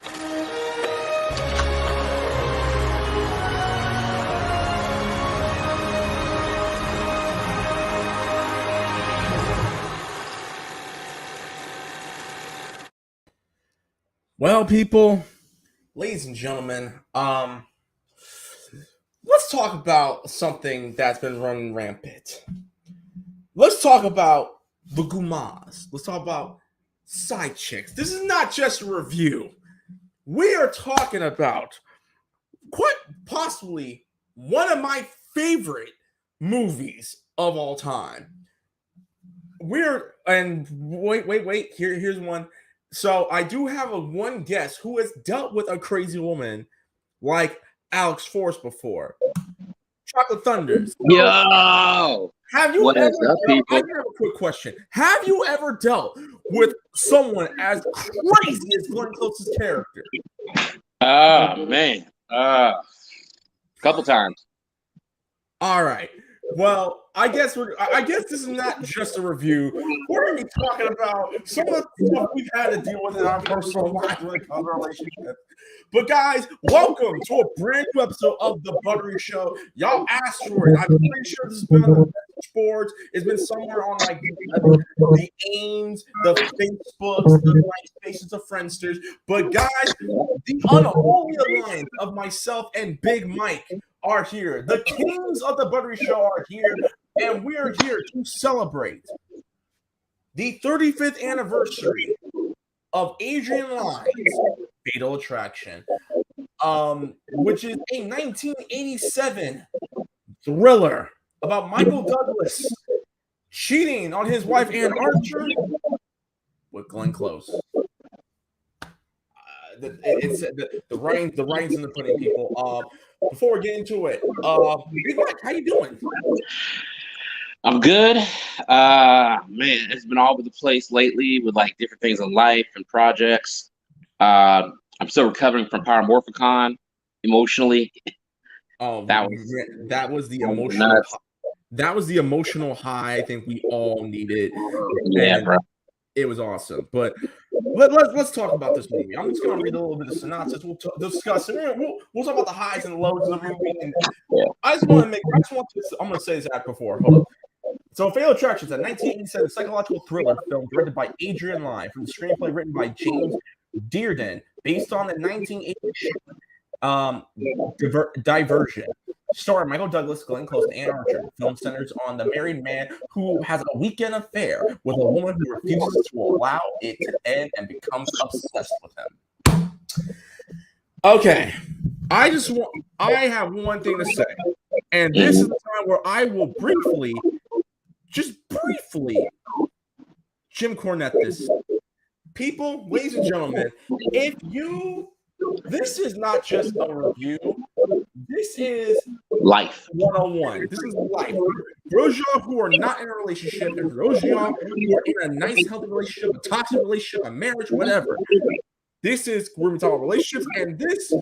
Well, people, ladies and gentlemen, let's talk about something that's been running rampant. Let's talk about the Gumas. Let's talk about side chicks. This is not just a review. We are talking about quite possibly one of my favorite movies of all time. Wait. Here's one. So I do have one guest who has dealt with a crazy woman like Alex Force before. Chocolate Thunders. Yo! Have you What ever is up, people? I have a quick question. Have you ever dealt with someone as crazy as Glenn Close's character? Oh, man. A couple times. All right. Well, I guess this is not just a review. We're going to be talking about some of the stuff we've had to deal with in our personal lives when it comes to relationships. But guys, welcome to a brand new episode of The Buttery Show. Y'all asked for it. I'm pretty sure this has been on the message boards. It's been somewhere on like the AIMS, the Facebooks, the MySpaces, the Friendsters. But guys, the unholy alliance of myself and Big Mike are here. The kings of The Buttery Show are here, and we are here to celebrate the 35th anniversary of Adrian Lyne's Fatal Attraction, which is a 1987 thriller about Michael Douglas cheating on his wife Anne Archer with Glenn Close. The writing's in the pudding, people. Before we get into it, Big Mike, how you doing? I'm good. Man, it's been all over the place lately with like different things in life and projects. I'm still recovering from Paramorphicon emotionally. Oh, that was the emotional. Nuts. That was the emotional high I think we all needed. Yeah, And bro. it was awesome. But let's talk about this movie. I'm just gonna read a little bit of synopsis. We'll discuss it. We'll talk about the highs and lows of the movie. And I'm gonna say this act before. Hold up. So, Fatal Attraction is a 1987 psychological thriller film directed by Adrian Lyne from the screenplay written by James Dearden, based on the 1980 Diversion. Starring Michael Douglas, Glenn Close, and Anne Archer. The film centers on the married man who has a weekend affair with a woman who refuses to allow it to end and becomes obsessed with him. Okay, I have one thing to say, and this is the time where I will briefly Jim Cornette this. People, ladies and gentlemen, this is not just a review. This is Life 101. This is life. Those y'all who are not in a relationship, and those y'all who are in a nice, healthy relationship, a toxic relationship, a marriage, whatever. This is we're going to talk about relationships, and this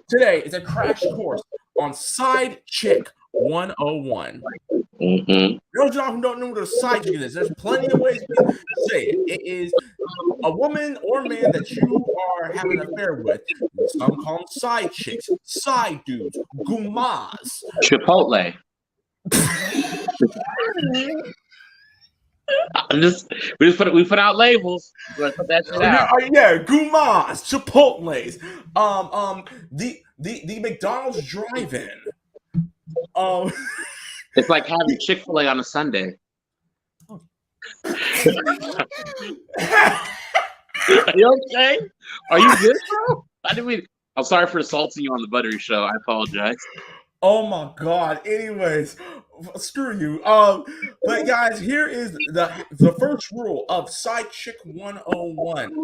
today is a crash course on Side Chick 101. Those y'all who don't know what a side chick is, there's plenty of ways to say it. It is a woman or man that you are having an affair with. Some call them side chicks, side dudes, gumas. Chipotle. We put out labels. Let's put that shit out. Yeah, gumas, chipotles. The McDonald's drive-in. It's like having Chick-fil-A on a Sunday. Are you okay? Are you good, bro? I'm sorry for assaulting you on the Buttery Show. I apologize. Oh my God. Anyways, screw you. But guys, here is the first rule of Side Chick 101.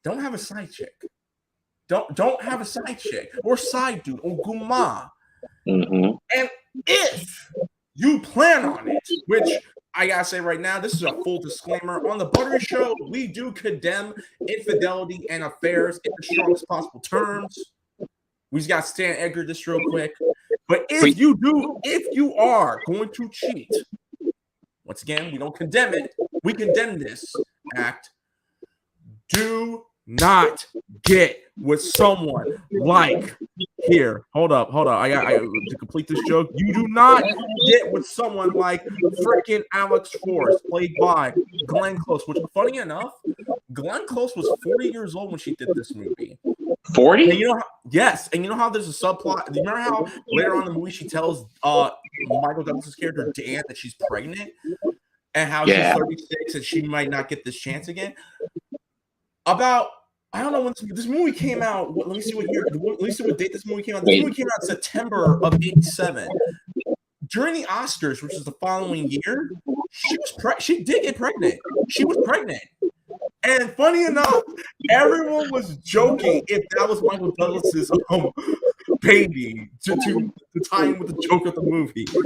Don't have a side chick. Don't have a side chick or side dude or guma. And if you plan on it, which I gotta say right now, this is a full disclaimer. On the Buttery Show, we do condemn infidelity and affairs in the strongest possible terms. We just got Stan Edgar this real quick. But if you are going to cheat, once again, we don't condemn it. We condemn this act. Do not get with someone like here. Hold up. I got to complete this joke. You do not get with someone like freaking Alex Forrest, played by Glenn Close. Which, funny enough, Glenn Close was 40 years old when she did this movie. 40? And you know how, yes, and you know how there's a subplot. Do you remember how later on in the movie she tells Michael Douglas's character Dan that she's pregnant, and how she's 36 and she might not get this chance again? About I don't know when this movie came out. Let me see what year. Let me see what date this movie came out. This movie came out in September of '87. During the Oscars, which is the following year, she did get pregnant. She was pregnant. And funny enough, everyone was joking if that was Michael Douglas's baby to tie in with the joke of the movie. But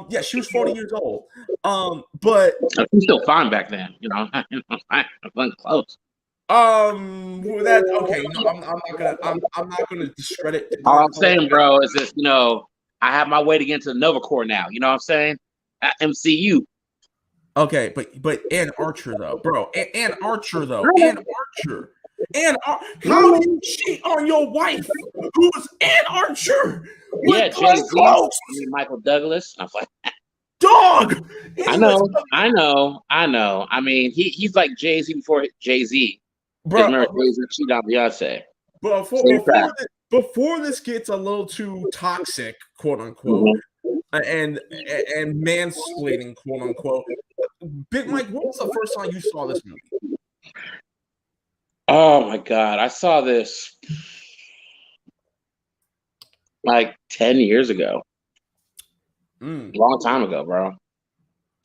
yeah, she was 40 years old. But she's still fine back then, you know. Close. That okay? No, I'm not gonna discredit. All I'm saying, bro, is that I have my way to get into the Nova Corps now. You know what I'm saying? At MCU. Okay, but Ann Archer though, bro. Ann Archer. How do you cheat on your wife, who was Ann Archer? Yeah, Jay-Z, Michael Douglas. I was like, dog. I know. I mean, he's like Jay-Z before Jay-Z. Bro, remember Jay-Z cheated on Beyonce. Before this gets a little too toxic, quote unquote, and mansplaining, quote unquote. Big Mike, when was the first time you saw this movie? Oh my God, I saw this like 10 years ago. A long time ago, bro.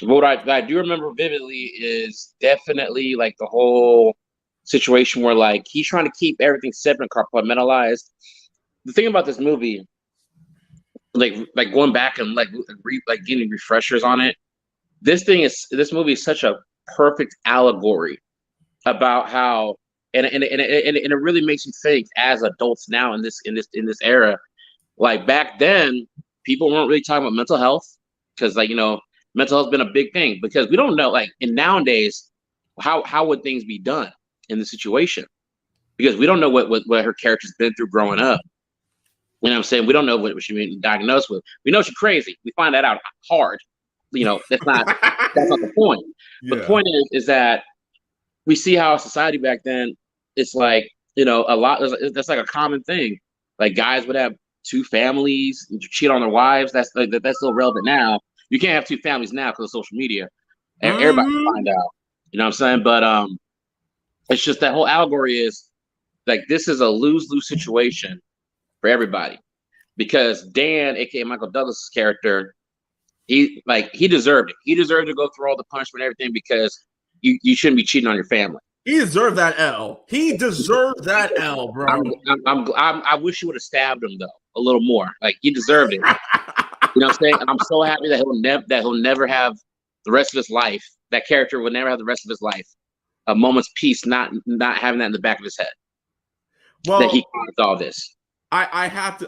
What I do remember vividly is definitely like the whole situation where like he's trying to keep everything separate, compartmentalized. The thing about this movie, like going back and like getting refreshers on it, this movie is such a perfect allegory about how and it really makes you think as adults now in this era. Like back then, people weren't really talking about mental health because mental health's been a big thing because we don't know and nowadays how would things be done in the situation because we don't know what her character's been through growing up. You know what I'm saying? We don't know what she's been diagnosed with. We know she's crazy. We find that out hard. That's not the point. Yeah. The point is that we see how society back then, it's like, a lot, that's like a common thing. Like guys would have 2 families, cheat on their wives. That's still relevant now. You can't have 2 families now because of social media. Everybody can find out. You know what I'm saying? But it's just that whole allegory is like this is a lose-lose situation for everybody. Because Dan, aka Michael Douglas's character, he deserved it. He deserved to go through all the punishment and everything because you shouldn't be cheating on your family. He deserved that L. He deserved that L, bro. I wish you would have stabbed him though a little more. Like he deserved it. You know what I'm saying? I'm so happy that he'll never have the rest of his life. That character will never have the rest of his life a moment's peace, not having that in the back of his head. Well, that he caused all this. I have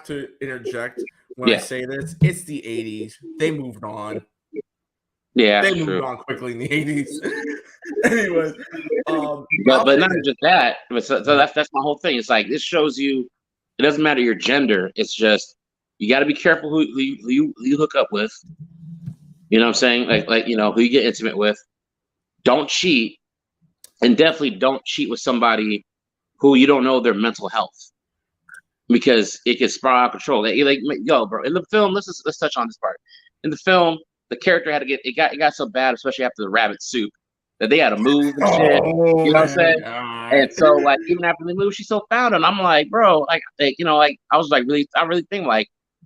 to interject when I say this. It's the 80s. They moved on. Yeah, they moved on quickly in the 80s. Anyways, but not just that. So that's my whole thing. It's like this shows you it doesn't matter your gender. It's just you got to be careful who you hook up with. You know what I'm saying? Like who you get intimate with. Don't cheat, and definitely don't cheat with somebody who you don't know their mental health, because it can spiral out of control. Yo, bro, in the film, let's touch on this part. In the film, the character had to it got so bad, especially after the rabbit soup, that they had to move and shit. You know what I'm saying? And so even after they moved, she still found him. I'm like, bro, I was I really think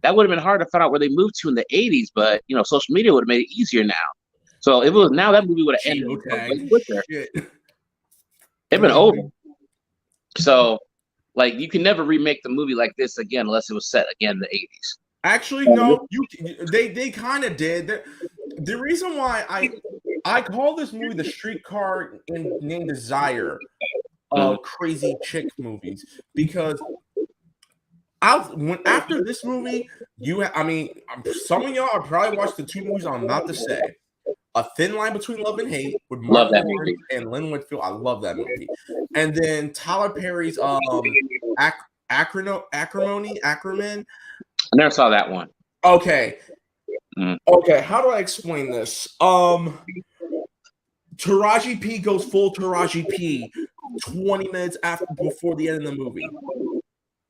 that would have been hard to find out where they moved to in the 80s, but social media would have made it easier now. So if it was now, that movie would have ended quicker. It'd been over. So you can never remake the movie like this again unless it was set again in the 80s. Actually, no, they kind of did. The reason why I call this movie the Streetcar Named Desire of crazy chick movies, because after this movie, some of y'all have probably watched the 2 movies I'm about to say. A Thin Line Between Love and Hate with Love Martin that Lawrence movie. and Lin Whitfield. I love that movie. And then Tyler Perry's Acrimony. I never saw that one. Okay. Mm. Okay, how do I explain this? Taraji P goes full Taraji P 20 minutes before the end of the movie.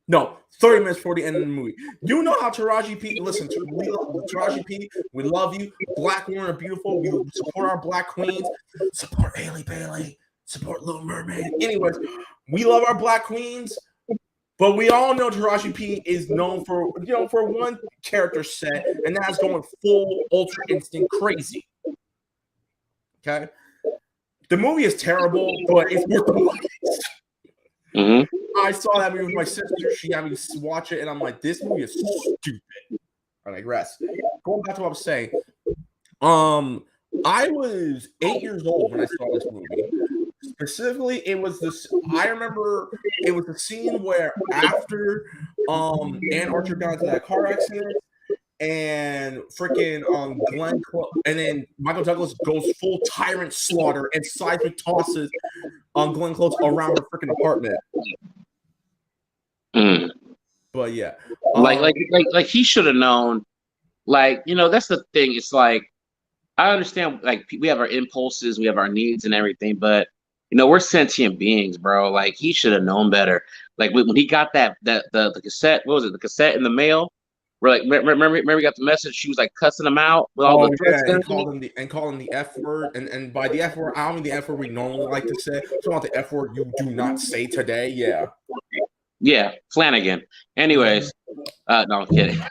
No, 30 minutes before the end of the movie. You know how Taraji P, listen, Taraji P, we love you. Black women are beautiful. We support our black queens. Support Hailey Bailey. Support Little Mermaid. Anyways, we love our black queens. But we all know Taraji P is known for, for one character set, and that's going full Ultra Instinct crazy. Okay? The movie is terrible, but it's worth the money. Mm-hmm. I saw that movie with my sister. She had me watch it, and I'm like, this movie is stupid. I digress. Going back to what I was saying. I was 8 years old when I saw this movie. Specifically, it was this. I remember it was the scene where after Anne Archer got into that car accident, and freaking Glenn Close, and then Michael Douglas goes full tyrant slaughter and seismic tosses on Glenn Close around the freaking apartment. Mm. But yeah, like he should have known. Like, that's the thing. It's like, I understand. Like, we have our impulses, we have our needs and everything, but we're sentient beings, bro. Like, he should have known better. Like, when he got the cassette, what was it? The cassette in the mail. We're like, remember he got the message. She was like cussing him out with all the threats. Yeah, and called him the F word, and by the F word, I don't mean the F word we normally like to say. So about the F word you do not say today. Yeah. Yeah, Flanagan. Anyways, no, I'm kidding.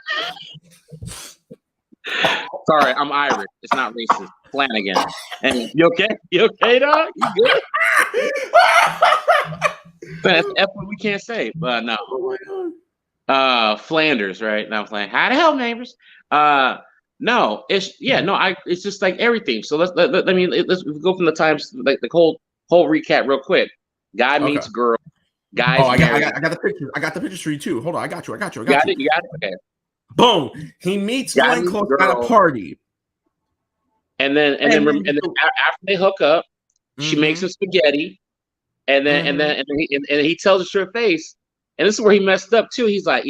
Sorry, I'm Irish. It's not racist. Flanagan. And you okay? You okay, dog? You good? That's the F word we can't say, but no. Oh my God. Flanders, right? Now I'm playing. How the hell, neighbors? No, it's just like everything. So let's go from the times, like the whole recap real quick. Guy meets girl. Guys, I got the pictures. I got the pictures for you too. Hold on, I got you. You got it. Okay. Boom. He meets Glenn Close at a party, and then after they hook up, she makes him spaghetti, and then he tells her to her face, and this is where he messed up too. He's like,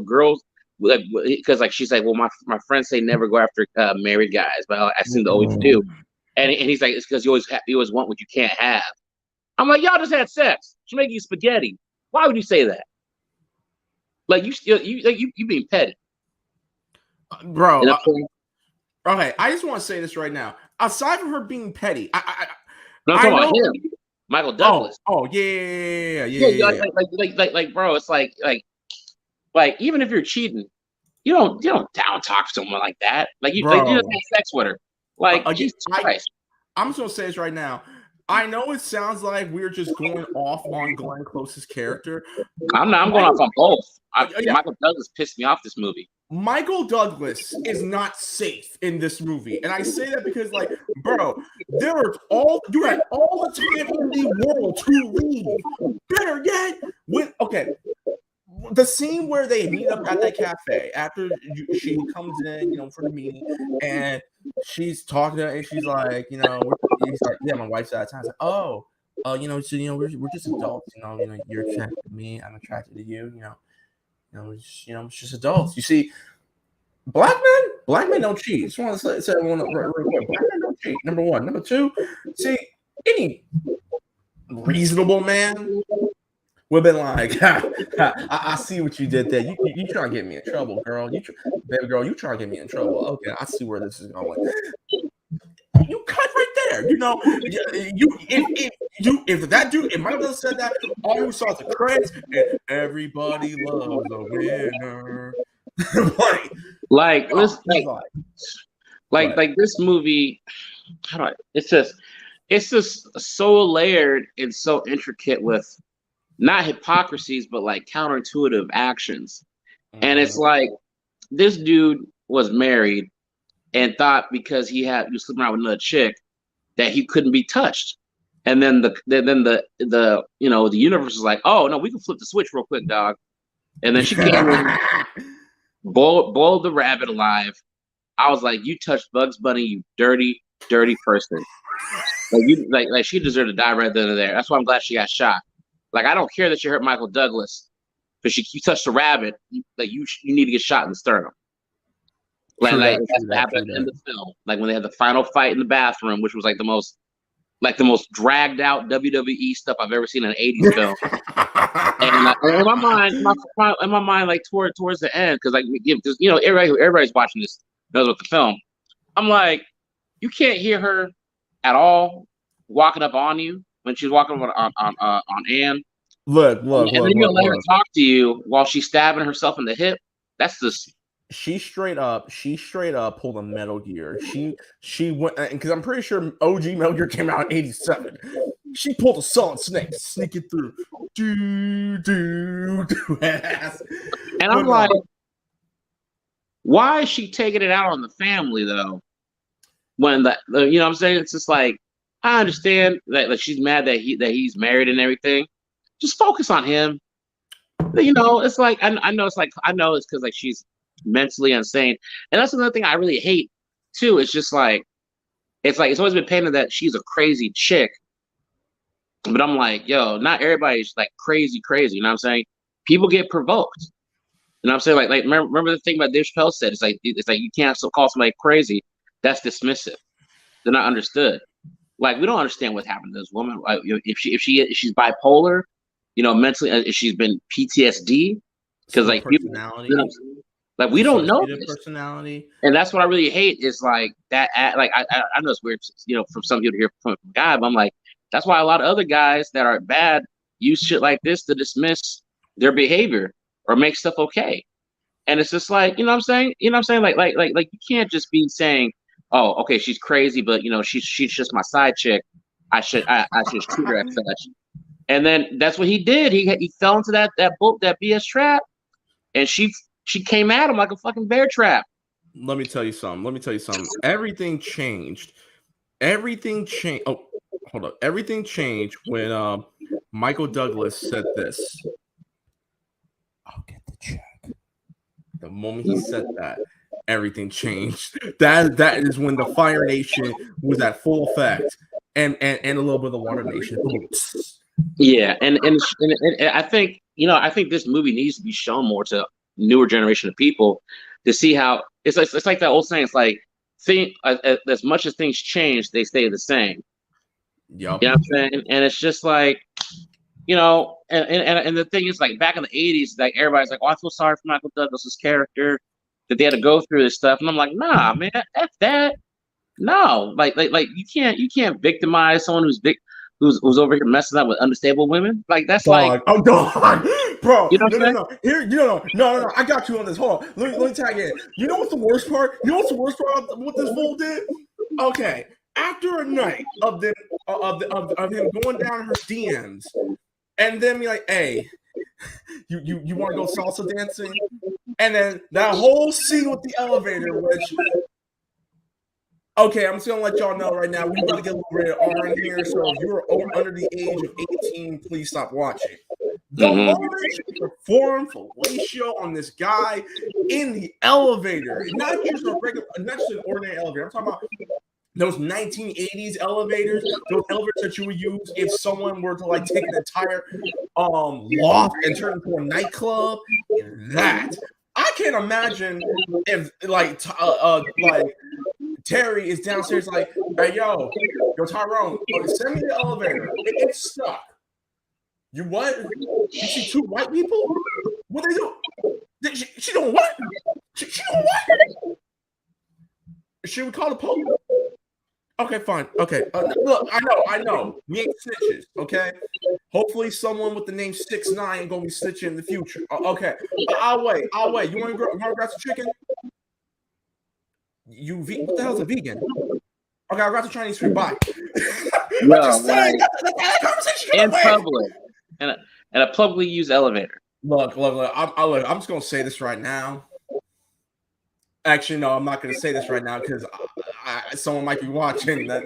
girls, because like she's like, well, my friends say never go after married guys, but I seem to always do, and he's like, it's because you always want what you can't have. I'm like, y'all just had sex. She making you spaghetti. Why would you say that? Like you being petty, bro. Okay, I just want to say this right now. Aside from her being petty, I'm talking about him, Michael Douglas. Oh yeah. Like, bro, it's like even if you're cheating, you don't down talk someone like that. Like you just have sex with her. Like Jesus Christ. I'm just gonna say this right now. I know it sounds like we're just going off on Glenn Close's character. I'm going off on both. Michael Douglas pissed me off this movie. Michael Douglas is not safe in this movie. And I say that because, like, bro, you had all the time in the world to leave. Better yet, the scene where they meet up at that cafe after she comes in, for the meeting, and she's talking to her, and she's like, he's like, yeah, my wife's out of town. It's like, we're just adults, you're attracted to me, I'm attracted to you, it's just adults. You see, black men don't cheat. Just want to say one real quick. Black men don't cheat. Number one. Number two, see, any reasonable man would have been like, I see what you did there. You trying to get me in trouble, girl. Baby girl, you trying to get me in trouble. Okay, I see where this is going. You cut right there. If that dude, if Michael Douglas said that, all we saw was the credits, and everybody loves a winner. like this movie. It's just so layered and so intricate with not hypocrisies, but like counterintuitive actions. And it's like this dude was married and thought because he was sleeping around with another chick that he couldn't be touched. And then the universe is like, oh no, we can flip the switch real quick, dog. And then she came in, boiled the rabbit alive. I was like, you touched Bugs Bunny, you dirty, dirty person. Like you, like she deserved to die right then and there. That's why I'm glad she got shot. Like I don't care that she hurt Michael Douglas because you touched a rabbit. Like you need to get shot in the sternum. Like that's what happened in the film. Like when they had the final fight in the bathroom, which was like the most dragged out WWE stuff I've ever seen in an '80s film. And in my mind, like towards the end, because everybody's watching this knows what the film. I'm like, you can't hear her at all walking up on you when she's walking on Ann. Look, and then you're gonna let her talk to you while she's stabbing herself in the hip. That's just. She straight up pulled a Metal Gear. She went, because I'm pretty sure OG Metal Gear came out in '87. She pulled a Solid Snake, sneaking through, ass. And I'm like, why is she taking it out on the family though? When you know what I'm saying, it's just like I understand that she's mad that he's married and everything. Just focus on him. You know, it's like I know it's because like she's mentally insane, and that's another thing I really hate too. It's just like it's always been painted that she's a crazy chick, but I'm like, yo, not everybody's like crazy. You know what I'm saying? People get provoked. You know what I'm saying? Like remember the thing about Dave Chappelle said? It's like you can't call somebody crazy. That's dismissive. They're not understood. Like we don't understand what happened to this woman. Like, if she's bipolar, you know, mentally, if she's been PTSD, because like personality. Like we don't know this. Personality, and that's what I really hate is like that. Like I know it's weird, you know, from some people to hear from a guy, but I'm like, that's why a lot of other guys that are bad use shit like this to dismiss their behavior or make stuff okay. And it's just like, you know what I'm saying? You know what I'm saying? Like you can't just be saying, oh, okay, she's crazy, but you know, she's just my side chick. I should treat her as such. And then that's what he did. He fell into that BS trap, and she came at him like a fucking bear trap. Let me tell you something. Everything changed. Oh, hold up. Everything changed when Michael Douglas said this. I'll get the check. The moment he said that, everything changed. That is when the Fire Nation was at full effect, and a little bit of the Water Nation. Yeah, and I think this movie needs to be shown more to newer generation of people to see how it's like that old saying. It's like as much as things change, they stay the same. Yep. You know what I'm saying? And it's just like, you know, and the thing is, like back in the '80s, like everybody's like, oh, I feel sorry for Michael Douglas's character that they had to go through this stuff, and I'm like, nah, man, F that. No, like you can't victimize someone who's over here messing up with unstable women. Like that's like, oh dog, bro. You know what I'm saying? No. Here, no. I got you on this. Hold on. Let me tag in. You know what's the worst part? What this fool did? Okay, after a night of him going down her DMs, and then be like, hey, you want to go salsa dancing? And then that whole scene with the elevator, which. Okay, I'm just gonna let y'all know right now. We gotta get a little rated R in here. So if you're under the age of 18, please stop watching. The moment she performed fellatio on this guy in the elevator, not just an ordinary elevator. I'm talking about those 1980s elevators, those elevators that you would use if someone were to like take an entire loft and turn it into a nightclub. That I can't imagine if like Terry is downstairs like, hey, yo, Tyrone, send me the elevator. It's stuck. You what? You see two white people? What they do? She doing what? She doing what? Should we call the police? Okay, fine. Okay. Look, I know. We ain't snitches, okay? Hopefully someone with the name 6ix9ine ain't gonna be snitching in the future. Okay. I'll wait. You want to grab some chicken? What the hell's a vegan? Okay, I got the Chinese food. Bye. No, in public, and a publicly used elevator. Look. I'm just gonna say this right now. Actually, no, I'm not gonna say this right now because someone might be watching that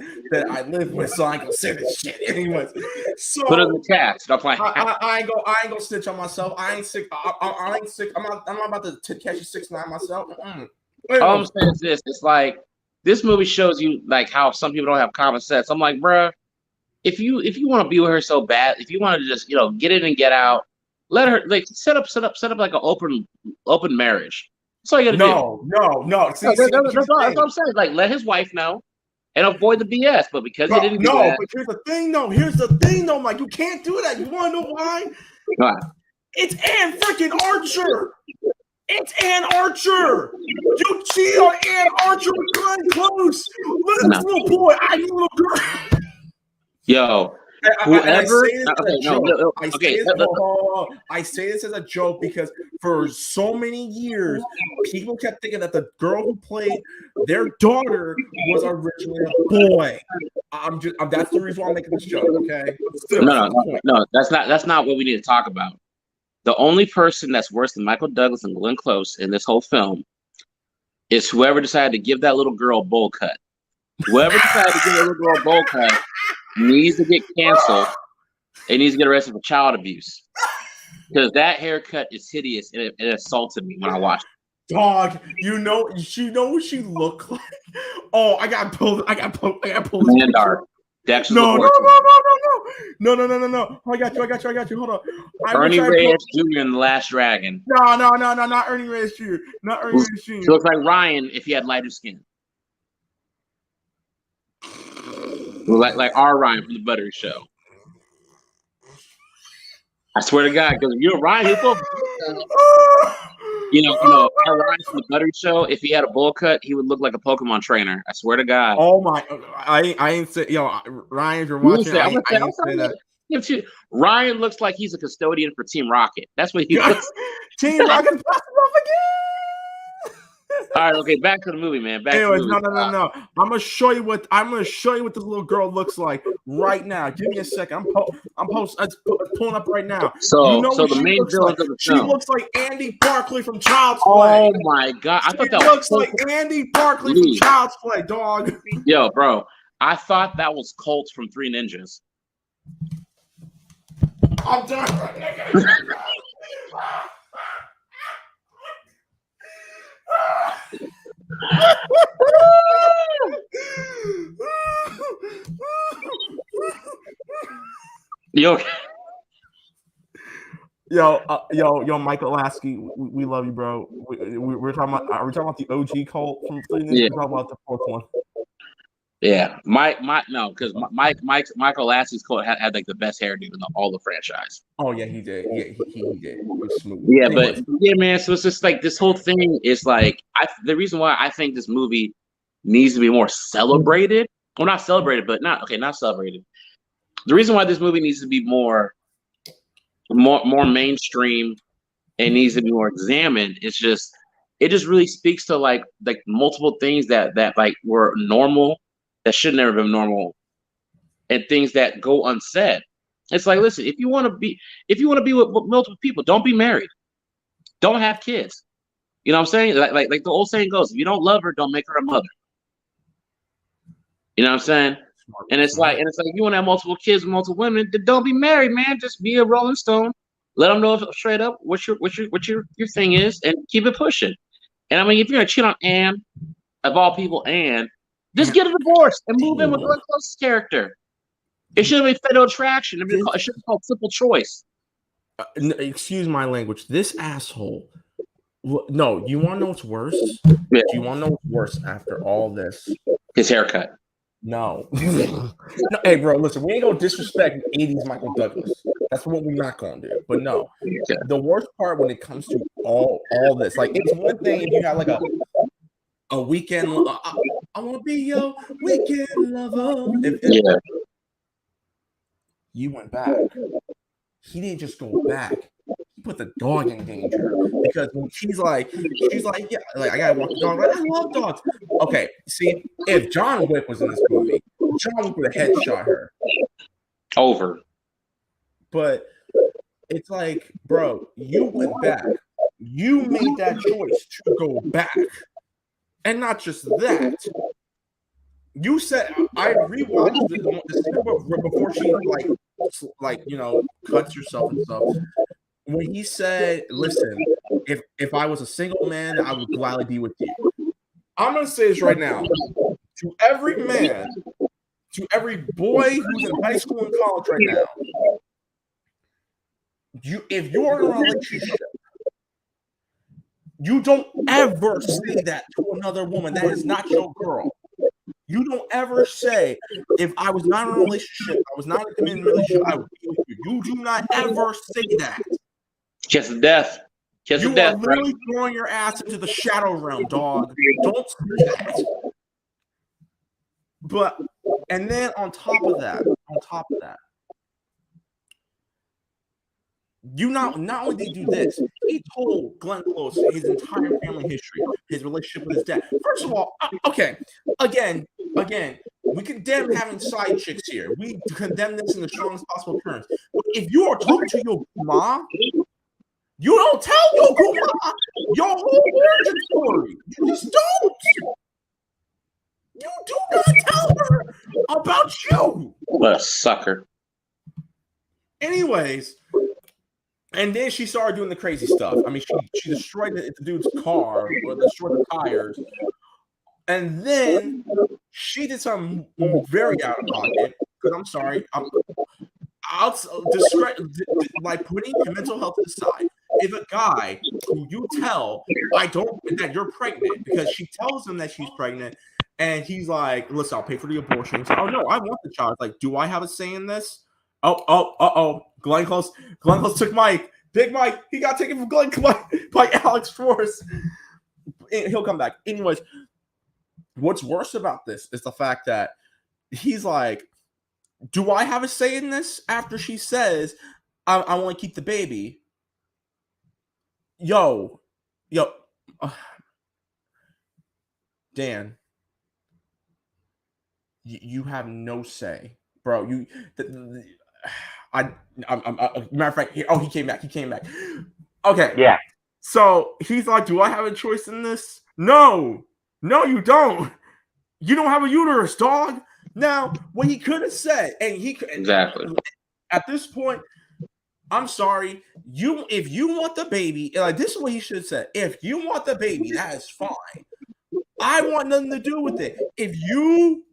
I live with, so I ain't gonna say this shit anyways. So put it in the chat. Stop playing. I ain't gonna snitch on myself. I ain't sick. I ain't sick. I'm not about to catch a 6ix9ine myself. All I'm saying is this: it's like this movie shows you like how some people don't have common sense. I'm like, bruh, if you want to be with her so bad, if you want to just get in and get out, let her like set up like an open marriage. That's all you gotta do. No. See, that's what I'm saying. Like, let his wife know and avoid the BS. But because he didn't do that, but here's the thing though, Mike. You can't do that. You want to know why? Why? It's Ann freaking Archer. It's Ann Archer. You cheat on Ann Archer with Glenn Close. Look at this little boy. I need a little girl. Yo, whoever. I say this as a joke because for so many years, people kept thinking that the girl who played their daughter was originally a boy. That's the reason why I'm making this joke. Okay. No. That's not what we need to talk about. The only person that's worse than Michael Douglas and Glenn Close in this whole film is whoever decided to give that little girl a bowl cut. Whoever decided to give that little girl a bowl cut needs to get canceled. It needs to get arrested for child abuse. Because that haircut is hideous and it assaulted me when I watched it. Dog, you know what she looked like? Oh, I got pulled. Mandar. No. I got you. Hold on. Ernie Reyes Jr. in The Last Dragon. No, not Ernie Reyes Jr. Not Ernie Reyes Jr. He looks like Ryan if he had lighter skin. Like our Ryan from the Buttery Show. I swear to God, because you're Ryan, our Ryan from the Buttery Show. If he had a bowl cut, he would look like a Pokemon trainer. I swear to God. Oh my! I ain't say Ryan. If you're watching, I ain't say that. Ryan looks like he's a custodian for Team Rocket. That's what he looks. Team Rocket busted off again. All right, okay, back to the movie, man. Anyways, no. I'm gonna show you what this little girl looks like right now. Give me a second. I'm pulling up right now. So the main villain of the film. She looks like Andy Barkley from Child's Play. Oh my God! I thought that looks like Andy Barkley from Child's Play, dog. Yo, bro, I thought that was Colt from Three Ninjas. I'm done. Yo, Michael Lasky, we love you, bro. We're talking about. Are we talking about the OG Colt from Three Ninjas? Yeah. We're talking about the fourth one. Yeah, because Michael Lasky's Colt had like the best hairdo in all the franchise. Oh yeah, he did. Yeah, he did. He was smooth. Yeah, but yeah, man. So it's just like this whole thing is like the reason why I think this movie needs to be more celebrated. Well, not celebrated, but not celebrated. The reason why this movie needs to be more mainstream and needs to be more examined is it just really speaks to like multiple things that like were normal that should never have been normal, and things that go unsaid. It's like, listen, if you want to be with multiple people, don't be married, don't have kids. You know what I'm saying? Like the old saying goes, if you don't love her, don't make her a mother. You know what I'm saying? And it's like you want to have multiple kids with multiple women, then don't be married, man. Just be a Rolling Stone. Let them know straight up what your thing is, and keep it pushing. And I mean, if you're gonna cheat on Anne, of all people, Anne, just get a divorce and move in with Glenn Close's character. It should have been Fatal Attraction. It should be called Triple Choice. Excuse my language. This asshole. No, you want to know what's worse? Yeah. Do you want to know what's worse after all this? His haircut. No. Hey, bro, listen, we ain't gonna disrespect 80s Michael Douglas. That's what we're not gonna do. But no, the worst part when it comes to all this, like, it's one thing if you have like a weekend. I want to be your weekend lover. Yeah. You went back. He didn't just go back. He put the dog in danger because when she's like, yeah, like I gotta walk the dog. Like, I love dogs. Okay, see, if John Wick was in this movie, John Wick would have headshot her. Over. But it's like, bro, you went back. You made that choice to go back, and not just that. You said I rewatched the scene before she like cuts herself and stuff. When he said, "Listen, if I was a single man, I would gladly be with you." I'm gonna say this right now. to every man, to every boy who's in high school and college right now, if you're in a relationship, you don't ever say that to another woman that is not your girl. You don't ever say, if I was not in a relationship, I was not in a committed relationship, I would be with you. You do not ever say that. Kiss of death. Kiss of death. You are literally throwing your ass into the shadow realm, dog. Don't say that. But, and then on top of that, you not only did he do this, he told Glenn Close his entire family history, his relationship with his dad. First of all, okay, again, we condemn having side chicks here. We condemn this in the strongest possible terms. But if you are talking to your mom, you don't tell your grandma your whole origin story. You just don't. You do not tell her about you. What a sucker. Anyways, and then she started doing the crazy stuff. I mean, she destroyed the dude's car, or destroyed the tires. And then she did something very out of pocket. Because I'm sorry, I'll describe, like, putting your mental health aside. If a guy who you tell that you're pregnant, because she tells him that she's pregnant, and he's like, listen, I'll pay for the abortion. He's like, oh no, I want the child. Like, do I have a say in this? Glenn Close took Mike. Big Mike, he got taken from Glenn Close by Alex Force. He'll come back. Anyways, what's worse about this is the fact that he's like, do I have a say in this? After she says, I want to keep the baby. Yo, Dan, you have no say, bro. Matter of fact, he came back. Okay, Yeah. So he's like, do I have a choice in this? No, you don't. You don't have a uterus, dog. Now, what he could have said, and he could Exactly. At this point, I'm sorry. If you want the baby, like, this is what he should have said. If you want the baby, that is fine. I want nothing to do with it. If you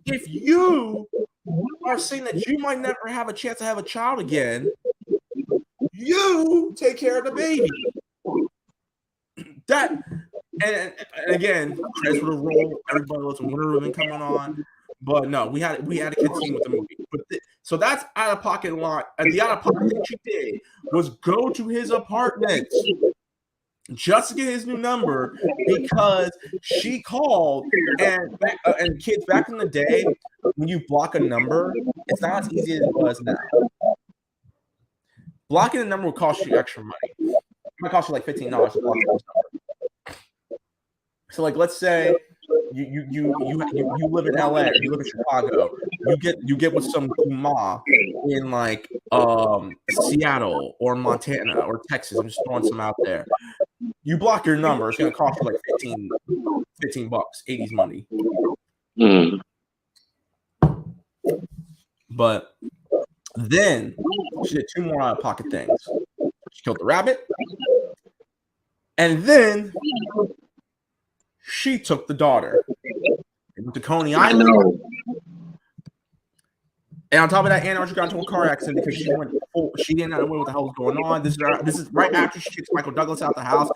are saying that you might never have a chance to have a child again, you take care of the baby. That and again, credits for the role. Everybody loves Wonder Woman coming on, but no, we had to continue with the movie. But so that's out of pocket line. And the out of pocket thing she did was go to his apartment just to get his new number, because she called, and kids, back in the day, when you block a number, it's not as easy as it was now. Blocking a number will cost you extra money. It might cost you like $15 to block this number. So, like, let's say you live in LA, you live in Chicago, you get with some ma in like Seattle or Montana or Texas. I'm just throwing some out there. You block your number, it's gonna cost you like $15, 80s money. Mm. But then she did two more out of pocket things. She killed the rabbit, and then she took the daughter. They went to Coney Island. And on top of that, Anne Archer got into a car accident because she didn't know what the hell was going on. This is right after she kicks Michael Douglas out the house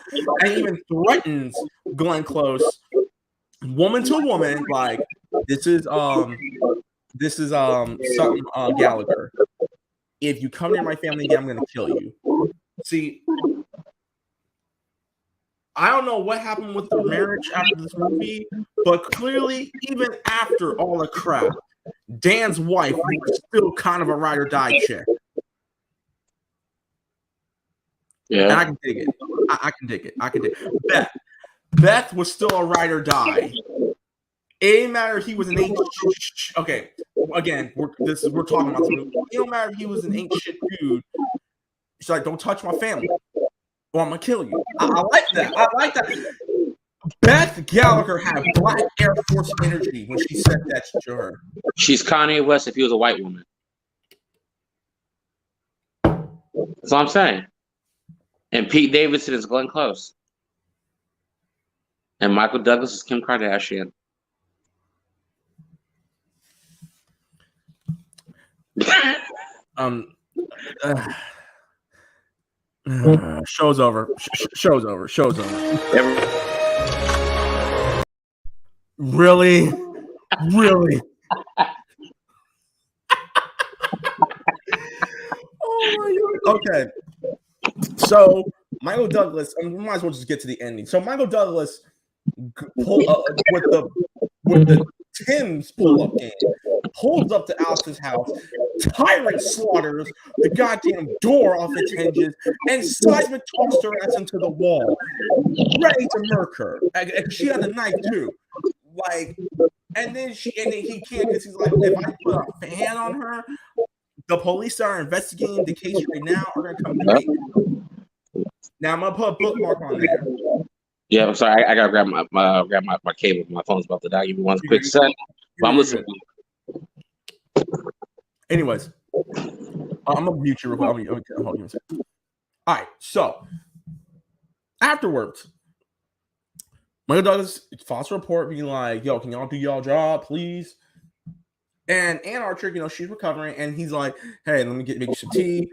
and even threatens Glenn Close, woman to woman, like, this is something Gallagher. If you come near my family again, I'm gonna kill you. See, I don't know what happened with the marriage after this movie, but clearly, even after all the crap, Dan's wife was still kind of a ride or die chick. Yeah. And I can dig it. I can dig it. Beth was still a ride or die. It didn't matter if he was an ain't shit. Okay, again, we're talking about something. It don't matter if he was an ain't shit dude. She's like, don't touch my family, or I'm gonna kill you. I like that. Beth Gallagher had Black Air Force energy when she said that to her. She's Kanye West if he was a white woman. That's all I'm saying. And Pete Davidson is Glenn Close. And Michael Douglas is Kim Kardashian. Show's over. Show's over. Show's over. Really? Really? Oh my God. Okay. So Michael Douglas, we might as well just get to the ending. So Michael Douglas pull up with the Tim's pull-up game, pulls up to Alex's house, tyrant slaughters the goddamn door off its hinges, and seismic tossed her ass into the wall, ready to murk her. She had a knife too. Like, and then he can't because he's like, if I put a fan on her, the police that are investigating the case right now are gonna come to me. Now I'm gonna put a bookmark on there. Yeah, I'm sorry. I gotta grab my cable. My phone's about to die. Give me one quick second. But I'm listening. Anyways, I'm gonna mute you real quick. Hold on a second. All right. So afterwards, Michael Douglas files a report being like, "Yo, can y'all do y'all job, please?" And Ann Archer, she's recovering, and he's like, "Hey, let me make you some tea."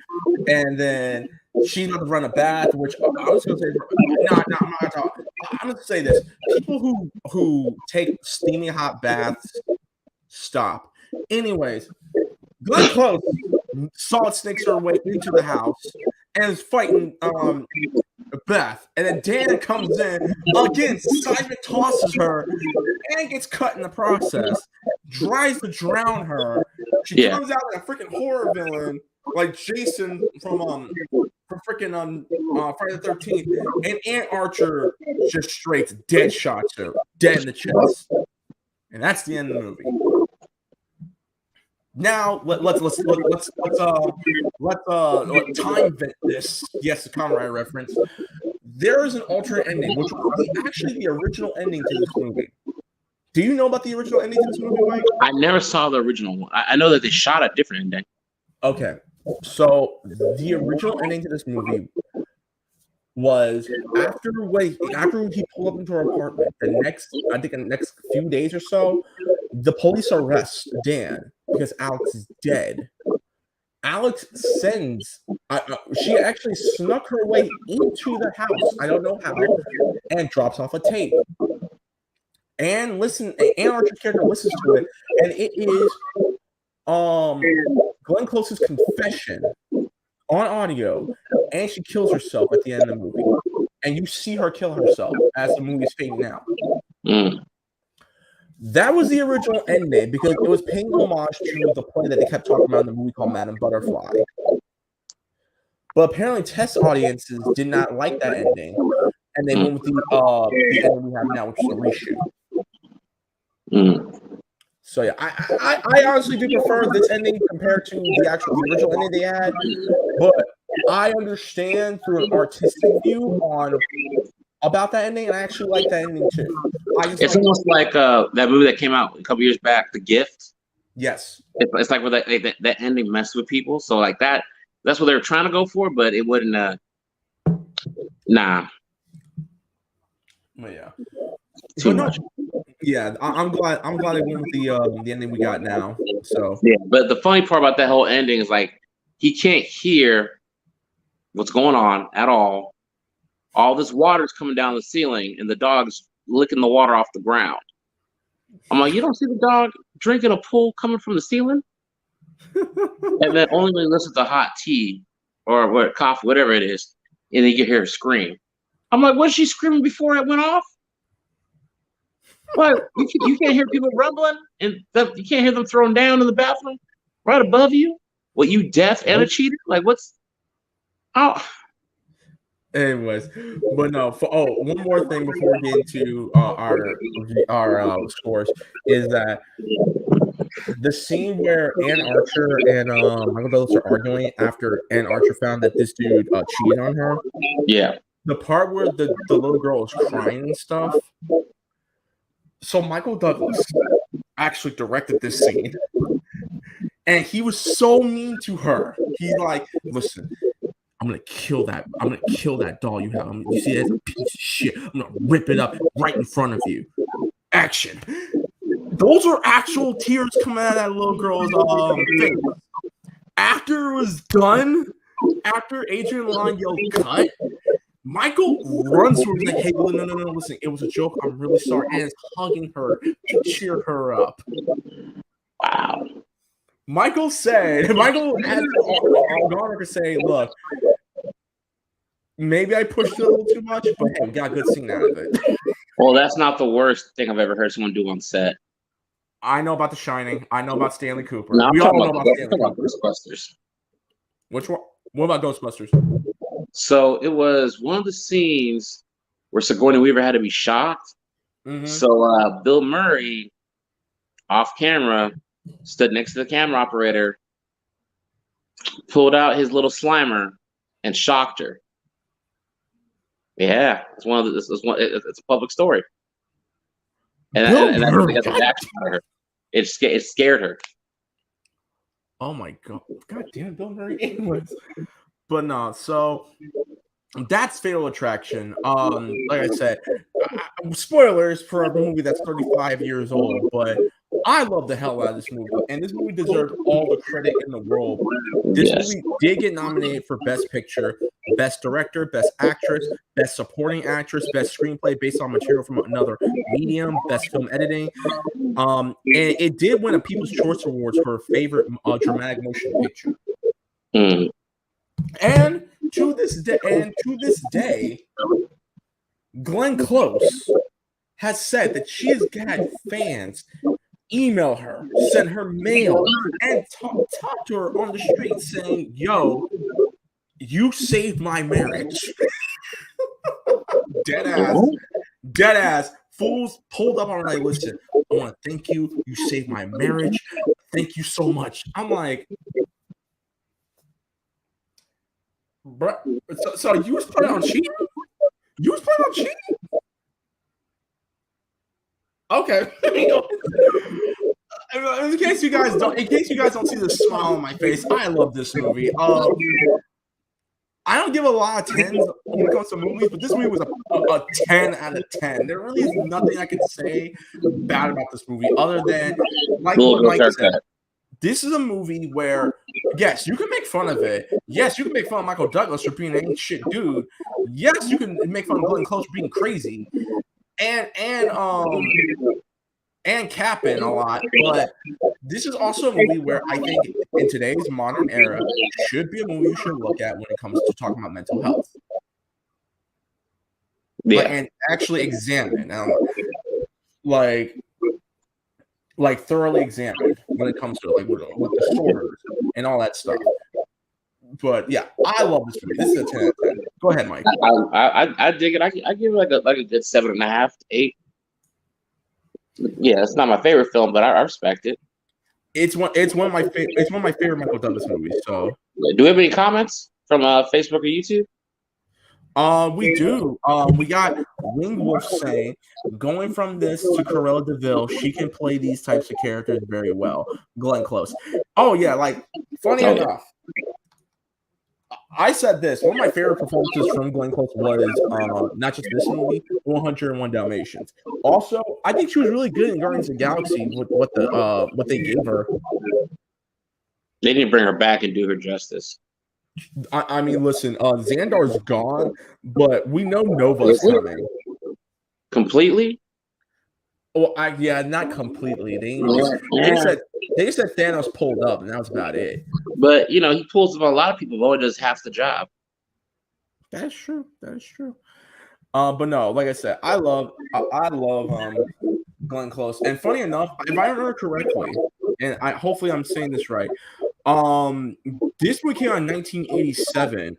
And then she's about to run a bath, which I was going to say, I'm not talking. I'm going to say this: people who take steaming hot baths, stop. Anyways, Glenn Close solid snakes her way into the house and is fighting Beth, and then Dan comes in again, seismic tosses her, and gets cut in the process. Tries to drown her. She comes out like a freaking horror villain, like Jason from freaking Friday the 13th, and Ann Archer just straight dead shots her, dead in the chest, and that's the end of the movie. Now let's time vent this. Yes, the Conrad reference. There is an alternate ending, which will be actually the original ending to this movie. Do you know about the original ending to this movie, Mike? I never saw the original one. I know that they shot a different ending. Okay, so the original ending to this movie was after he pulled up into her apartment. The next few days or so, the police arrest Dan because Alex is dead. Alex sends. She actually snuck her way into the house. I don't know how, and drops off a tape. And Ann Archer's character listens to it, and it is Glenn Close's confession on audio, and she kills herself at the end of the movie. And you see her kill herself as the movie's fading out. That was the original ending because it was paying homage to the play that they kept talking about in the movie called Madame Butterfly. But apparently test audiences did not like that ending, and they went with the ending we have now, which is a reshoot. So yeah, I honestly do prefer this ending compared to the original ending they had, but I understand through an artistic view about that ending, and I actually like that ending too. It's almost like that movie that came out a couple years back, The Gift. Yes, it's like where that ending messed with people. So like that's what they were trying to go for, but it wouldn't. Nah. Well, yeah. Too much. Yeah, I'm glad they went with the ending we got now. So yeah, but the funny part about that whole ending is like he can't hear what's going on at all. All this water's coming down the ceiling, and the dog's licking the water off the ground. I'm like, you don't see the dog drinking a pool coming from the ceiling? And then only when he listens to hot tea or coffee, whatever it is, and then you hear her scream. I'm like, was she screaming before it went off? What? You can't hear people rumbling, and you can't hear them throwing down in the bathroom right above you? What, you deaf and a cheater? Like, what's... Oh... Anyways, but no. One more thing before we get into our scores is that the scene where Ann Archer and Michael Douglas are arguing after Ann Archer found that this dude cheated on her. Yeah. The part where the little girl is crying and stuff. So Michael Douglas actually directed this scene, and he was so mean to her. He's like, "Listen, I'm gonna kill that doll you have. You see that's a piece of shit. I'm gonna rip it up right in front of you. Action." Those are actual tears coming out of that little girl's face. after it was done, after Adrian Lyne yelled cut, Michael runs to her and is like, hey, no, listen, it was a joke. I'm really sorry. And is hugging her to cheer her up. Wow. Michael had to say, look, maybe I pushed it a little too much, but hey, we got a good scene out of it. Well, that's not the worst thing I've ever heard someone do on set. I know about The Shining. I know about Stanley Cooper. No, we all know about Stanley Cooper. Ghostbusters. Which one? What about Ghostbusters? So it was one of the scenes where Sigourney Weaver had to be shocked. Mm-hmm. So Bill Murray, off camera, stood next to the camera operator, pulled out his little Slimer, and shocked her. Yeah, it's a public story, and that's the reaction of her. It scared her. Oh my god! God damn, Bill Murray. But no, so that's Fatal Attraction. Like I said, spoilers for a movie that's 35 years old, but I love the hell out of this movie, and this movie deserved all the credit in the world. This movie did get nominated for Best Picture, Best Director, Best Actress, Best Supporting Actress, Best Screenplay based on material from another medium, Best Film Editing. And it did win a People's Choice Awards for favorite dramatic motion picture. Mm. And to this day, Glenn Close has said that she has had fans email her, send her mail, and talk to her on the street saying, yo, you saved my marriage. Dead ass. Fools pulled up on her like, listen, I want to thank you. You saved my marriage. Thank you so much. I'm like, bro, so you was planning on cheating? You was planning on cheating? Okay. In case you guys don't see the smile on my face, I love this movie. I don't give a lot of 10s when it comes to movies, but this movie was a 10 out of 10. There really is nothing I can say bad about this movie other than, like Mike said, this is a movie where, yes, you can make fun of it. Yes, you can make fun of Michael Douglas for being an ain't shit dude. Yes, you can make fun of Glenn Close for being crazy. And capping a lot, but this is also a movie where I think in today's modern era should be a movie you should look at when it comes to talking about mental health. Yeah, and actually examine, like thoroughly examine when it comes to like with disorders and all that stuff. But yeah, I love this movie. This is a 10 out of 10. Go ahead, Mike. I dig it. I give it like a good 7.5 to 8. Yeah, it's not my favorite film, but I respect it. It's one of my favorite Michael Douglas movies. So, do we have any comments from Facebook or YouTube? We do. We got Wing Wolf saying, going from this to Cruella de Vil, she can play these types of characters very well. Glenn Close. Oh yeah, like funny enough. I said this. One of my favorite performances from Glenn Close was not just this movie, 101 Dalmatians. Also, I think she was really good in Guardians of the Galaxy with what they gave her. They didn't bring her back and do her justice. I mean, listen, Xandar's gone, but we know Nova's coming. Completely? Well, not completely. They said Thanos pulled up, and that was about it. But he pulls up a lot of people, but only does half the job. That's true. But no, like I said, I love Glenn Close. And funny enough, if I remember correctly, and hopefully I'm saying this right, this movie came out in 1987.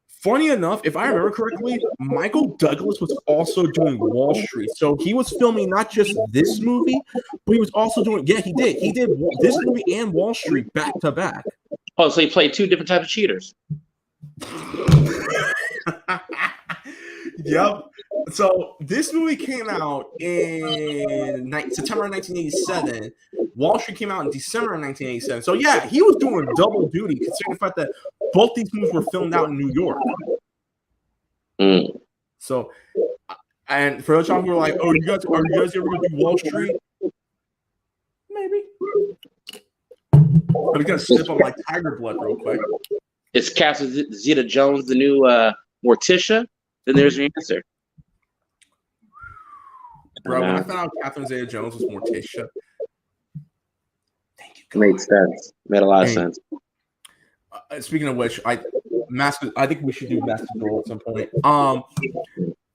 Funny enough, if I remember correctly, Michael Douglas was also doing Wall Street. So he was filming not just this movie, but he was also doing, he did this movie and Wall Street back to back. Oh, so he played two different types of cheaters. Yep. So this movie came out in September 1987. Wall Street came out in December of 1987. So yeah, he was doing double duty, considering the fact that both these movies were filmed out in New York. Mm. So, and for those who were like, "Oh, are you guys ever gonna do Wall Street?" Maybe. I'm gonna sip on my tiger blood real quick. Is Catherine Zeta-Jones the new Morticia? Then there's your answer. Bro, when I found out Catherine Zeta-Jones was Morticia, thank you, God. Made sense. Made a lot of sense. Speaking of which, I think we should do Master Duel at some point.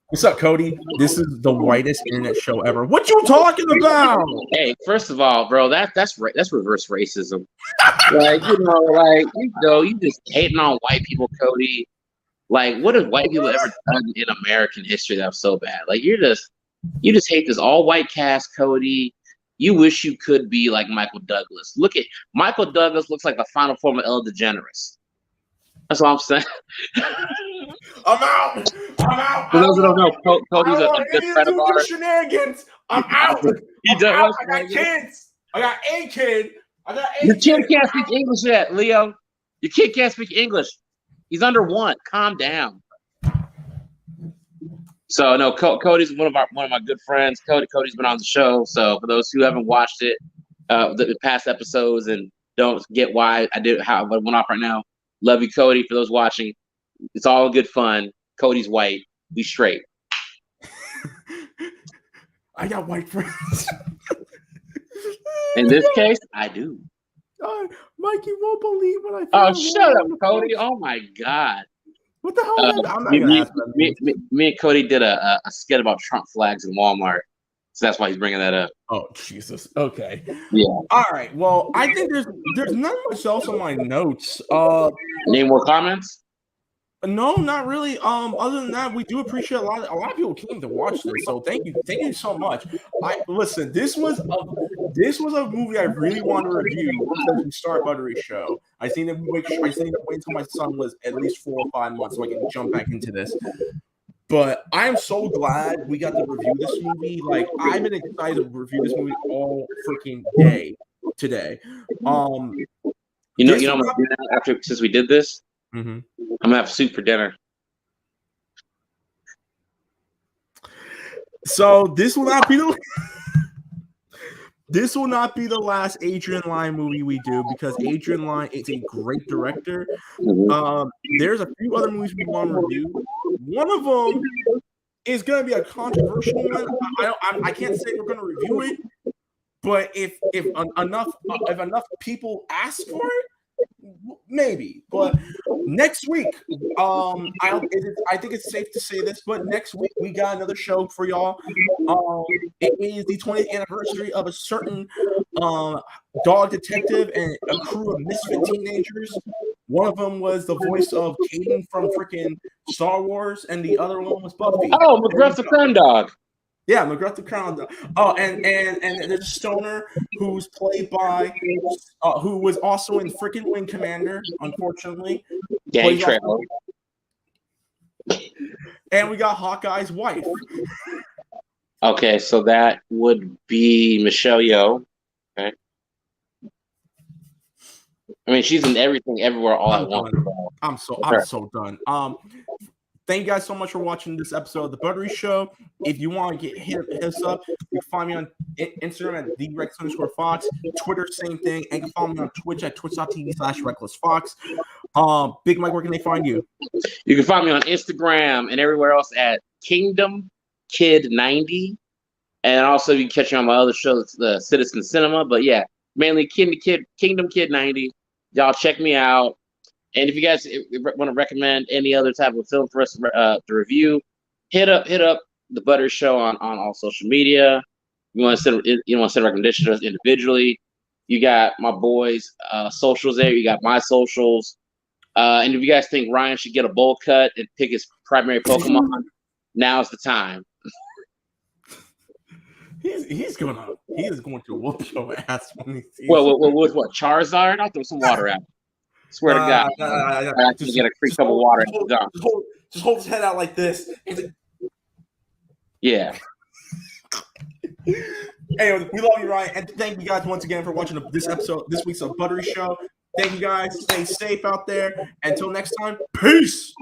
What's up, Cody? This is the whitest internet show ever. What you talking about? Hey, first of all, bro, that's reverse racism. Like, you just hating on white people, Cody. Like, what have white people ever done in American history that was so bad? Like, you just hate this all white cast, Cody. You wish you could be like Michael Douglas. Look at Michael Douglas looks like the final form of Ellen DeGeneres. That's what I'm saying. I'm out. For those who don't know, Cody's a good friend of ours. Shenanigans. I'm out. He does. I got kids. I got a kid. Your kid can't speak English yet, Leo. Your kid can't speak English. He's under 1. Calm down. So no, Cody's one of my good friends. Cody's been on the show. So for those who haven't watched it, the past episodes and don't get why I went off right now. Love you, Cody. For those watching, it's all good fun. Cody's white. We straight. I got white friends. In this case, I do. Mike, you won't believe what I Oh, found. shut up, Cody. Oh my God. What the hell? I'm not me gonna and Cody did a skit about Trump flags in Walmart. So that's why he's bringing that up. Oh, Jesus. Okay. Yeah. All right. Well, I think there's not much else on my notes. Any more comments? No, not really. Other than that, we do appreciate a lot of people came to watch this. So thank you so much. Listen, this was a movie I really want to review since we start Buttery Show. I think that wait until my son was at least 4 or 5 months so I can jump back into this. But I am so glad we got to review this movie. Like, I've been excited to review this movie all freaking day today. You know what I'm gonna do now since we did this? Mm-hmm. I'm gonna have soup for dinner. So this will not be the last Adrian Lyne movie we do, because Adrian Lyne is a great director. There's a few other movies we want to review. One of them is going to be a controversial one. I can't say we're going to review it, but if enough people ask for it, maybe. But next week, I think it's safe to say this, but next week we got another show for y'all. It is the 20th anniversary of a certain dog detective and a crew of misfit teenagers. One of them was the voice of Caden from freaking Star Wars, and the other one was Buffy. Oh, McGruff the Crown Dog. Yeah, McGruff the Crown Dog. Oh, and there's a stoner who's played by, who was also in freaking Wing Commander, unfortunately. Gang Trail. And we got Hawkeye's wife. Okay, so that would be Michelle Yeoh. Okay. I mean, she's in everything, everywhere, all at once. I'm so done. Thank you guys so much for watching this episode of The Buttery Show. If you want to hit us up, you can find me on Instagram at TheRex_Fox, Twitter, same thing, and you can follow me on Twitch at twitch.tv/RecklessFox. Big Mike, where can they find you? You can find me on Instagram and everywhere else at Kingdom Kid 90. And also you can catch me on my other show, the Citizen Cinema. But yeah, mainly Kingdom Kid 90. Y'all check me out. And if you guys want to recommend any other type of film for us to review, hit up The Buttery Show on all social media. You want to send recommendations to us individually. You got my boys' socials there. You got my socials. And if you guys think Ryan should get a bowl cut and pick his primary Pokemon, now's the time. He is going to whoop your ass when he sees. Well, with what, Charizard? I'll throw some water at him. Swear to God, I have to get a free cup of water. Just hold his head out like this. Yeah. Anyway, we love you, Ryan, and thank you guys once again for watching this week's of Buttery Show. Thank you guys. Stay safe out there. Until next time, peace.